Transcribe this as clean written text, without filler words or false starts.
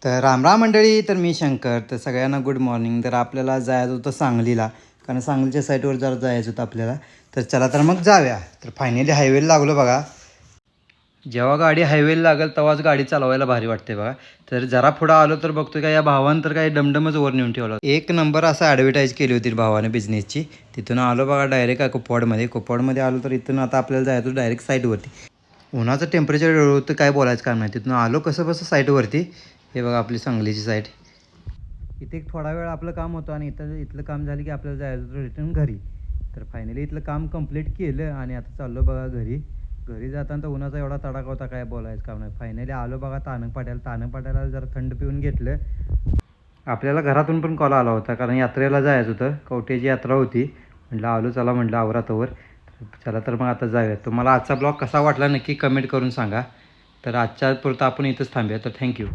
तर रामराम मंडळी. तर मी शंकर. तर सगळ्यांना गुड मॉर्निंग. तर आपल्याला जायचं होतं सांगलीला, कारण सांगलीच्या साईटवर जरा जायचं होतं आपल्याला. तर चला तर मग जाऊया. तर फायनली हायवेला लागलो बघा. जेव्हा गाडी हायवेला लागेल तेव्हाच गाडी चालवायला भारी वाटते बघा. तर जरा पुढं आलो तर बघतो का या भावानं तर काही डमडमच वर नेऊन ठेवला. एक नंबर असं ॲडव्हर्टाईज केली होती भावाने बिझनेसची. तिथून आलो बघा डायरेक्ट कुपवाडमध्ये आलो. तर इथून आता आपल्याला जायचं डायरेक्ट साईटवरती. उन्हाचं टेम्परेचर होतं काय बोलायचं काम नाही. तिथून आलो कसं बसं साईटवरती. हे बघा आपली सांगलीची साईट. इथे एक थोडा वेळ आपलं काम होतं आणि इथलं काम झालं की आपल्याला जायचं होतं रिटर्न घरी. तर फायनली इथलं काम कंप्लीट केलं आणि आता चाललो बघा घरी. घरी जाताना तर उन्हाचा एवढा तडाखा होता काय बोलायचं काम नाही. फायनली आलो बघा तानंगपाट्याला जरा थंड पिऊन घेतलं. आपल्याला घरातून पण कॉल आला होता, कारण यात्रेला जायचं होतं. कवठ्याची यात्रा होती. म्हटलं आलो चला म्हटलं आवरातवर. चला तर मग आता जाऊया. तुम्हाला आजचा ब्लॉग कसा वाटला नक्की कमेंट करून सांगा. तर आजच्या पुरता आपण इथंच थांबूया. तर थँक्यू.